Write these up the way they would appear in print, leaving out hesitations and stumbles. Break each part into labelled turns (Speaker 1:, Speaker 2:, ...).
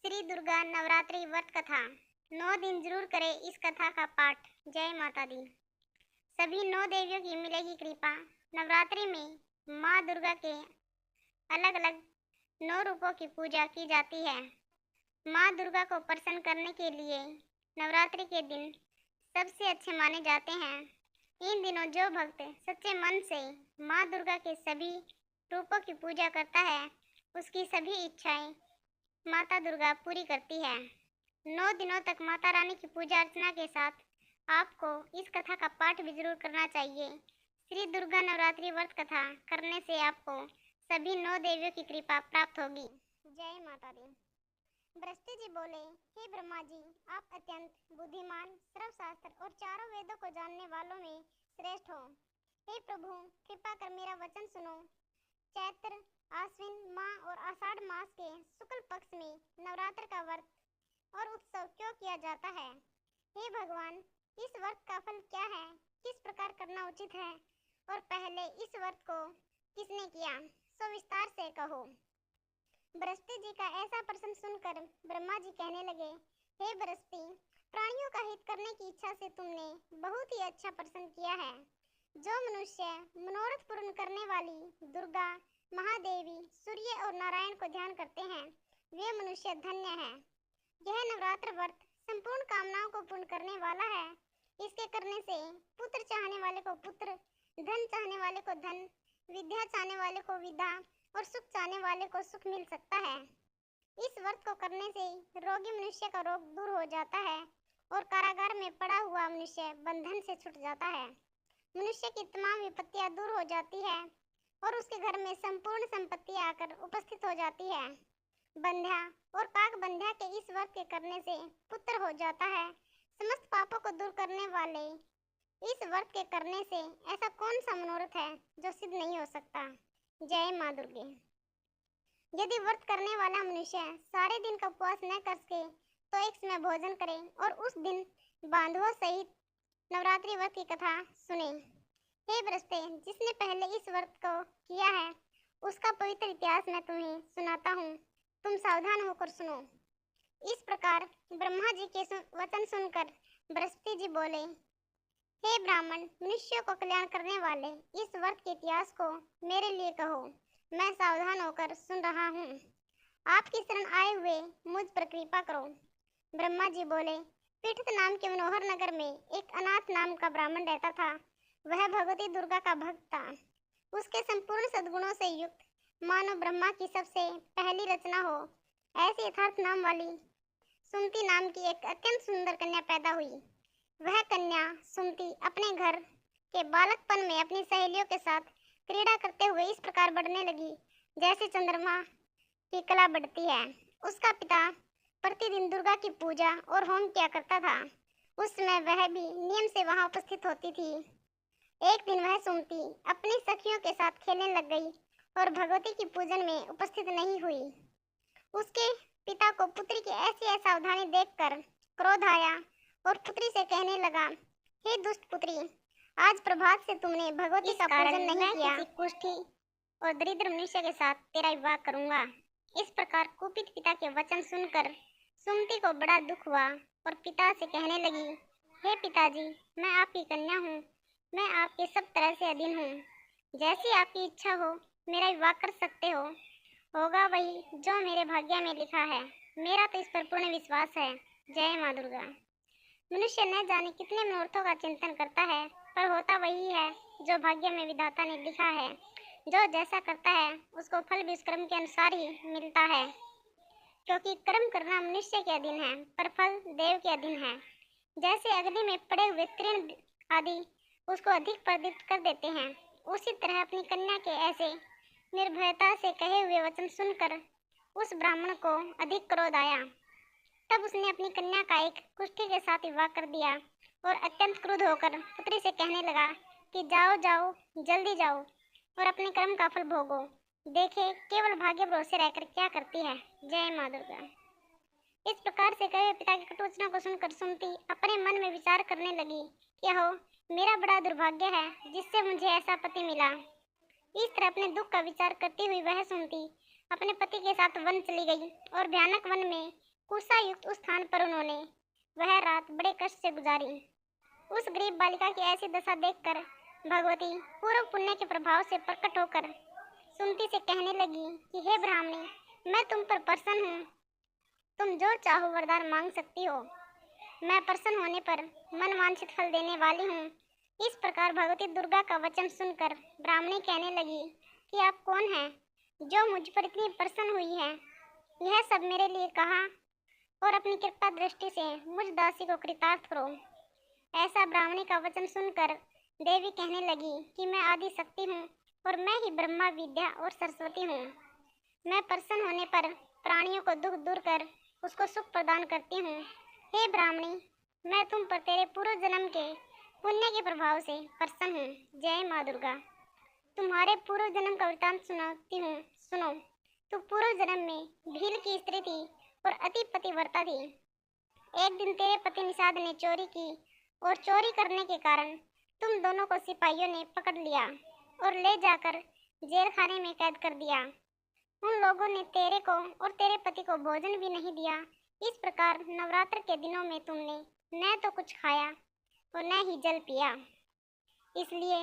Speaker 1: श्री दुर्गा नवरात्रि व्रत कथा 9 दिन जरूर करें इस कथा का पाठ। जय माता दी। सभी 9 देवियों की मिलेगी कृपा। नवरात्रि में माँ दुर्गा के अलग अलग 9 रूपों की पूजा की जाती है। माँ दुर्गा को प्रसन्न करने के लिए नवरात्रि के दिन सबसे अच्छे माने जाते हैं। इन दिनों जो भक्त सच्चे मन से माँ दुर्गा के सभी रूपों की पूजा करता है, उसकी सभी इच्छाएं माता दुर्गा पूरी करती है। 9 दिनों तक माता रानी की पूजा अर्चना के साथ आपको इस कथा का पाठ भी जरूर करना चाहिए। श्री दुर्गा नवरात्रि व्रत कथा करने से आपको सभी 9 देवियों की कृपा प्राप्त होगी। जय माता दी। बृहस्पति जी बोले, हे ब्रह्मा जी, आप अत्यंत बुद्धिमान, सर्वशास्त्र और चारों वेदों को जानने वालों में श्रेष्ठ हो। हे प्रभु, कृपा कर मेरा वचन सुनो। चैत्र, आश्विन माह और आषाढ़ मास के शुक्ल पक्ष में नवरात्र का व्रत और उत्सव क्यों किया जाता है? हे भगवान, इस व्रत का फल क्या है? किस प्रकार करना उचित है? और पहले इस व्रत को किसने किया, सो विस्तार से कहो। बृहस्पति जी का ऐसा प्रश्न सुनकर ब्रह्मा जी कहने लगे, हे बृहस्पति, प्राणियों का हित करने की इच्छा से तुमने बहुत ही अच्छा प्रश्न किया है। जो मनुष्य मनोरथ पूर्ण करने वाली दुर्गा, महादेवी, सूर्य और नारायण को ध्यान करते हैं, वे मनुष्य धन्य हैं। यह नवरात्र व्रत संपूर्ण कामनाओं को पूर्ण करने वाला है। इसके करने से पुत्र चाहने वाले को पुत्र, धन चाहने वाले को धन, विद्या चाहने वाले को विद्या और सुख चाहने वाले को सुख मिल सकता है। इस व्रत को करने से रोगी मनुष्य का रोग दूर हो जाता है और कारागार में पड़ा हुआ मनुष्य बंधन से छूट जाता है। मनुष्य की तमाम विपत्तियां दूर हो जाती है और उसके घर में संपूर्ण संपत्ति आकर उपस्थित हो जाती है। बंध्या और काक बंध्या के इस व्रत के करने से पुत्र हो जाता है। समस्त पापों को दूर करने वाले इस व्रत के करने से ऐसा कौन सा मनोरथ है जो सिद्ध नहीं हो सकता। जय माँ दुर्गे। यदि व्रत करने वाला मनुष्य सारे दिन का उपवास न कर सके तो एक समय भोजन करे और उस दिन बांधवों सहित नवरात्रि व्रत की कथा सुने। हे बृहस्पति, जिसने पहले इस व्रत को किया है उसका पवित्र इतिहास मैं तुम्हें सुनाता हूँ, तुम सावधान होकर सुनो। इस प्रकार ब्रह्मा जी के वचन सुनकर बृहस्पति जी बोले, हे ब्राह्मण, मनुष्यों को कल्याण करने वाले इस व्रत के इतिहास को मेरे लिए कहो, मैं सावधान होकर सुन रहा हूँ। आपकी शरण आए हुए मुझ पर कृपा करो। ब्रह्मा जी बोले, पीठित नाम के मनोहर नगर में एक अनाथ नाम का ब्राह्मण रहता था। वह भगवती दुर्गा का भक्त था। उसके संपूर्ण सद्गुणों से युक्त मानो ब्रह्मा की सबसे पहली रचना हो ऐसी यथार्थ नाम वाली सुमति नाम की एक अत्यंत सुंदर कन्या पैदा हुई। वह कन्या सुमति अपने घर के बालकपन में अपनी सहेलियों के साथ क्रीड़ा करते हुए इस प्रकार बढ़ने लगी जैसे चंद्रमा की कला बढ़ती है। उसका पिता प्रतिदिन दुर्गा की पूजा और होम किया करता था। उस समय वह भी नियम से वहां उपस्थित होती थी। एक दिन वह सुमति अपनी सखियों के साथ खेलने लग गई और भगवती की पूजन में उपस्थित नहीं हुई। उसके पिता को पुत्री की ऐसी असावधानी देखकर क्रोध आया और पुत्री से कहने लगा, हे दुष्ट पुत्री, आज प्रभात से तुमने भगवती का पूजन नहीं किया। किसी कुष्ठी और दरिद्र मनुष्य के साथ तेरा विवाह करूंगा। इस प्रकार कुपित पिता के वचन सुनकर सुमति को बड़ा दुख हुआ और पिता से कहने लगी, हे पिताजी, मैं आपकी कन्या हूँ, मैं आपके सब तरह से अधीन हूँ। जैसी आपकी इच्छा हो मेरा विवाह कर सकते हो। होगा वही जो मेरे भाग्य में लिखा है। मेरा तो इस पर पूर्ण विश्वास है। जय माँ दुर्गा। मनुष्य न जाने कितने मनोरथों का चिंतन करता है, पर होता वही है जो भाग्य में विधाता ने लिखा है। जो जैसा करता है उसको फल भी उस कर्म के अनुसार ही मिलता है, क्योंकि कर्म करना मनुष्य के अधीन है पर फल देव के अधीन है। जैसे अग्नि में पड़े हुए तृण आदि उसको अधिक प्रदीप्त कर देते हैं, उसी तरह अपनी कन्या के ऐसे निर्भयता से कहे हुए वचन सुनकर उस ब्राह्मण को अधिक क्रोध आया। तब उसने अपनी कन्या का एक कुष्ठी के साथ विवाह कर दिया और अत्यंत क्रुद्ध होकर पुत्री से कहने लगा कि जाओ जाओ, जल्दी जाओ और अपने कर्म का फल भोगो। देखे केवल भाग्य भरोसे रहकर क्या करती है। जय माँ दुर्गा। इस प्रकार से कहे पिता की कटुवचनों को सुनकर सुमति अपने मन में विचार करने लगी कि हो, मेरा बड़ा दुर्भाग्य है जिससे मुझे ऐसा पति मिला। इस तरह अपने दुख का विचार करती हुई वह सुमति अपने पति के साथ वन चली गई और भयानक वन में कुर्सा युक्त उस स्थान पर उन्होंने वह रात बड़े कष्ट से गुजारी। उस गरीब बालिका की ऐसी दशा देखकर भगवती पूर्व पुण्य के प्रभाव से प्रकट होकर सुमति से कहने लगी कि हे ब्राह्मणी, मैं तुम पर प्रसन्न हूँ। तुम जो चाहो वरदान मांग सकती हो। मैं प्रसन्न होने पर मन वांछित फल देने वाली हूँ। इस प्रकार भगवती दुर्गा का वचन सुनकर ब्राह्मणी कहने लगी कि आप कौन हैं जो मुझ पर इतनी प्रसन्न हुई है। यह सब मेरे लिए कहा और अपनी कृपा दृष्टि से मुझ दासी को कृतार्थ करो। ऐसा ब्राह्मणी का वचन सुनकर देवी कहने लगी कि मैं आदि शक्ति हूँ और मैं ही ब्रह्मा विद्या और सरस्वती हूँ। मैं प्रसन्न होने पर प्राणियों को दुख दूर कर उसको सुख प्रदान करती हूँ। हे ब्राह्मणी, मैं तुम पर तेरे पूर्व जन्म के पुण्य के प्रभाव से प्रसन्न हूँ। जय माँ दुर्गा। तुम्हारे पूर्व जन्म का वृतांत सुनाती हूँ, सुनो। तू पूर्व जन्म में भील की स्त्री थी और अति पतिव्रता थी। एक दिन तेरे पति निषाद ने चोरी की और चोरी करने के कारण तुम दोनों को सिपाहियों ने पकड़ लिया और ले जाकर जेल खाने में कैद कर दिया। उन लोगों ने तेरे को और तेरे पति को भोजन भी नहीं दिया। इस प्रकार नवरात्र के दिनों में तुमने न तो कुछ खाया और न ही जल पिया। इसलिए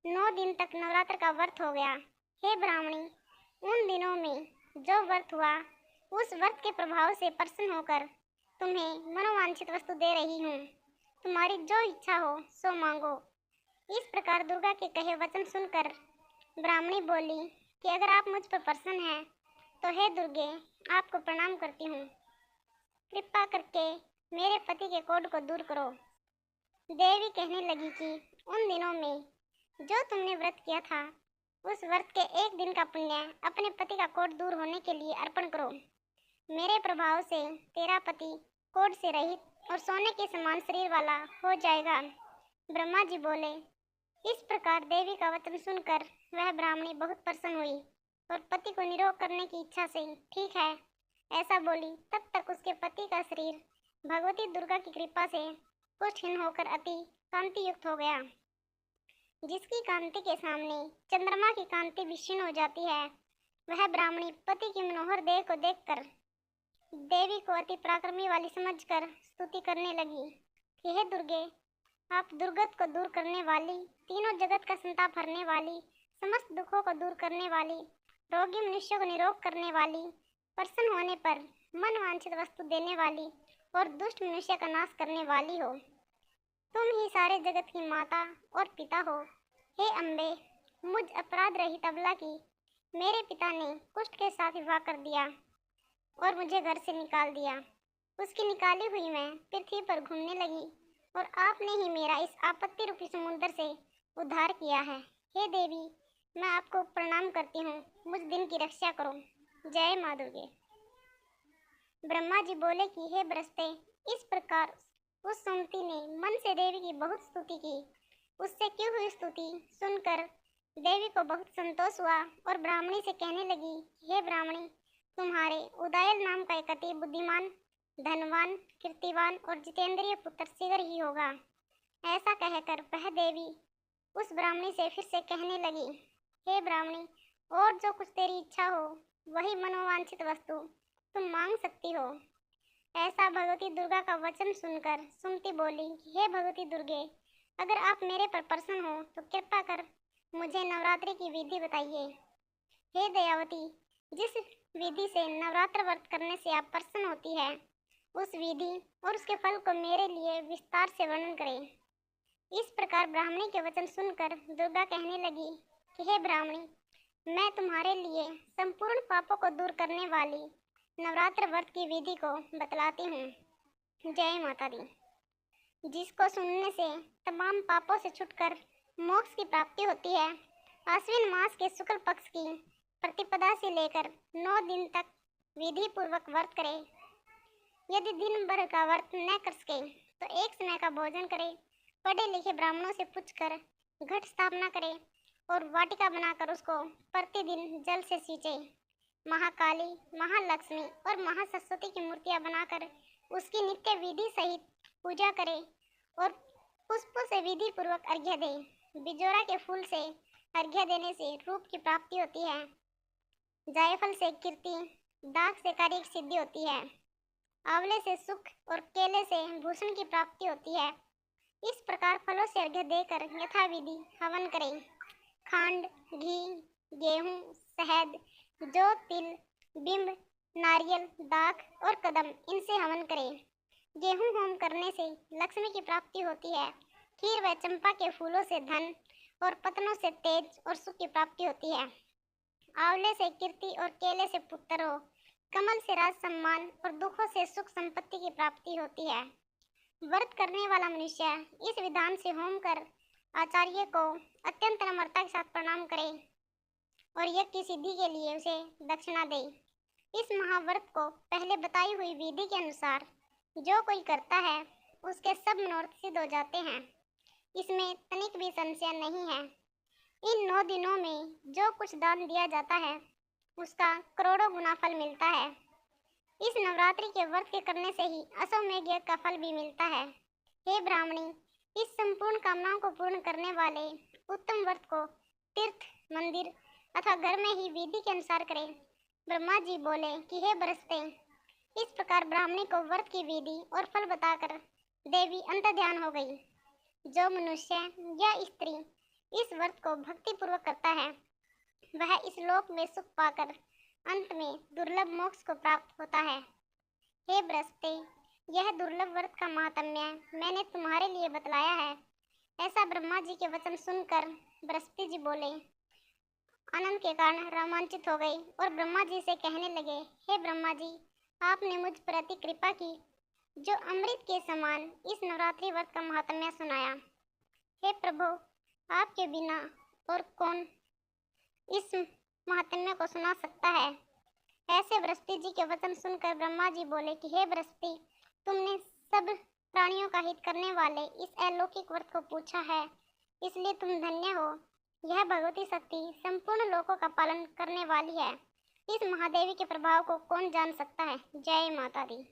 Speaker 1: 9 दिन तक नवरात्र का व्रत हो गया। हे ब्राह्मणी, उन दिनों में जो व्रत हुआ उस व्रत के प्रभाव से प्रसन्न होकर तुम्हें मनोवांछित वस्तु दे रही हूँ। तुम्हारी जो इच्छा हो सो मांगो। इस प्रकार दुर्गा के कहे वचन सुनकर ब्राह्मणी बोली कि अगर आप मुझ पर प्रसन्न हैं तो हे दुर्गे, आपको प्रणाम करती हूँ। कृपा करके मेरे पति के कोढ़ को दूर करो। देवी कहने लगी कि उन दिनों में जो तुमने व्रत किया था उस व्रत के एक दिन का पुण्य अपने पति का कोढ़ दूर होने के लिए अर्पण करो। मेरे प्रभाव से तेरा पति कोढ़ से रहित और सोने के समान शरीर वाला हो जाएगा। ब्रह्मा जी बोले। इस प्रकार देवी का वचन सुनकर वह ब्राह्मणी बहुत प्रसन्न हुई और पति को निरोग करने की इच्छा से ठीक है ऐसा बोली। तब तक उसके पति का शरीर भगवती दुर्गा की कृपा से पुष्टहीन होकर अति कांति युक्त हो गया। जिसकी कांति के सामने चंद्रमा की कांति भी क्षीण हो जाती है, वह ब्राह्मणी पति की मनोहर देह को देखकर देवी को अति पराक्रमी वाली समझकर स्तुति करने लगी कि हे दुर्गे, आप दुर्गत को दूर करने वाली, तीनों जगत का संताप हरने वाली, समस्त दुखों को दूर करने वाली, रोगी मनुष्य को निरोग करने वाली, प्रसन्न होने पर मन वांछित वस्तु देने वाली और दुष्ट मनुष्य का नाश करने वाली हो। तुम ही सारे जगत की माता और पिता हो। हे अम्बे, मुझ अपराध रहित अबला की मेरे पिता ने कुष्ठ के साथ विवाह कर दिया और मुझे घर से निकाल दिया। उसकी निकाली हुई मैं पृथ्वी पर घूमने लगी और आपने ही मेरा इस आपत्ति रूपी समुद्र से उद्धार किया है। हे देवी, मैं आपको प्रणाम करती हूँ। मुझ दिन की रक्षा करो। जय माँ दुर्गे। ब्रह्मा जी बोले कि हे बृहस्पति, इस प्रकार उस सुमति ने मन से देवी की बहुत स्तुति की। उससे की हुई स्तुति सुनकर देवी को बहुत संतोष हुआ और ब्राह्मणी से कहने लगी, हे ब्राह्मणी, तुम्हारे उदयन नाम का एक अति बुद्धिमान, धनवान, कीर्तिवान और जितेंद्रिय पुत्र शीघ्र ही होगा। ऐसा कहकर वह देवी उस ब्राह्मणी से फिर से कहने लगी, हे ब्राह्मणी, और जो कुछ तेरी इच्छा हो वही मनोवांछित वस्तु तुम मांग सकती हो। ऐसा भगवती दुर्गा का वचन सुनकर सुमति बोली, हे भगवती दुर्गे, अगर आप मेरे पर प्रसन्न हो तो कृपा कर मुझे नवरात्रि की विधि बताइए। हे दयावती, जिस विधि से नवरात्र व्रत करने से आप प्रसन्न होती है उस विधि और उसके फल को मेरे लिए विस्तार से वर्णन करें। इस प्रकार ब्राह्मणी के वचन सुनकर दुर्गा कहने लगी कि हे ब्राह्मणी, मैं तुम्हारे लिए संपूर्ण पापों को दूर करने वाली नवरात्र व्रत की विधि को बतलाती हूँ। जय माता दी। जिसको सुनने से तमाम पापों से छुटकर मोक्ष की प्राप्ति होती है। आश्विन मास के शुक्ल पक्ष की प्रतिपदा से लेकर 9 दिन तक विधि पूर्वक व्रत करे। यदि दिन भर का व्रत न कर सके तो एक समय का भोजन करे। पढ़े लिखे ब्राह्मणों से पूछकर घट स्थापना करे और वाटिका बनाकर उसको प्रतिदिन जल से सींचे। महाकाली, महालक्ष्मी और महासरस्वती की मूर्तियां बनाकर उसकी नित्य विधि सहित पूजा करे और पुष्पों से विधि पूर्वक अर्घ्य दे। बिजोरा के फूल से अर्घ्य देने से रूप की प्राप्ति होती है। जायफल से कीर्ति, दाग से कार्य सिद्धि होती है। आंवले से सुख और केले से भूषण की प्राप्ति होती है। इस प्रकार फलों से अर्घ्य देकर यथाविधि हवन करें। खांड, घी, गेहूं, शहद, जौ, तिल, बिंब, नारियल, दाख और कदम, इनसे हवन करें। गेहूं होम करने से लक्ष्मी की प्राप्ति होती है। खीर व चंपा के फूलों से धन और पत्तों से तेज और सुख की प्राप्ति होती है। आंवले से कीर्ति और केले से पुत्र हो। कमल से राज सम्मान और दुखों से सुख संपत्ति की प्राप्ति होती है। व्रत करने वाला मनुष्य इस विधान से होम कर आचार्य को अत्यंत नम्रता के साथ प्रणाम करे और यज्ञ की सिद्धि के लिए उसे दक्षिणा दे। इस महाव्रत को पहले बताई हुई विधि के अनुसार जो कोई करता है उसके सब मनोरथ सिद्ध हो जाते हैं। इसमें तनिक भी संशय नहीं है। इन 9 दिनों में जो कुछ दान दिया जाता है उसका करोड़ों गुना फल मिलता है। इस नवरात्रि के व्रत के करने से ही अश्वमेध यज्ञ का फल भी मिलता है। हे ब्राह्मणी, इस संपूर्ण कामनाओं को पूर्ण करने वाले उत्तम व्रत को तीर्थ, मंदिर अथवा घर में ही विधि के अनुसार करें। ब्रह्मा जी बोले कि हे बृहस्पति, इस प्रकार ब्राह्मणी को व्रत की विधि और फल बताकर देवी अंतर्ध्यान हो गई। जो मनुष्य या स्त्री इस व्रत को भक्ति पूर्वक करता है वह इस लोक में सुख पाकर अंत में दुर्लभ मोक्ष को प्राप्त होता है। हे बृहस्पति, यह दुर्लभ व्रत का महात्म्य मैंने तुम्हारे लिए बतलाया है। ऐसा ब्रह्मा जी के वचन सुनकर बृहस्पति जी बोले, आनंद के कारण रोमांचित हो गए और ब्रह्मा जी से कहने लगे, हे ब्रह्मा जी, आपने मुझ प्रति कृपा की जो अमृत के समान इस नवरात्रि व्रत का महात्म्य सुनाया। हे प्रभु, आपके बिना और कौन इस महात्म्य को सुना सकता है। ऐसे बृहस्पति जी के वचन सुनकर ब्रह्मा जी बोले कि हे बृहस्पति, तुमने सब प्राणियों का हित करने वाले इस अलौकिक व्रत को पूछा है, इसलिए तुम धन्य हो। यह भगवती शक्ति संपूर्ण लोकों का पालन करने वाली है। इस महादेवी के प्रभाव को कौन जान सकता है। जय माता दी।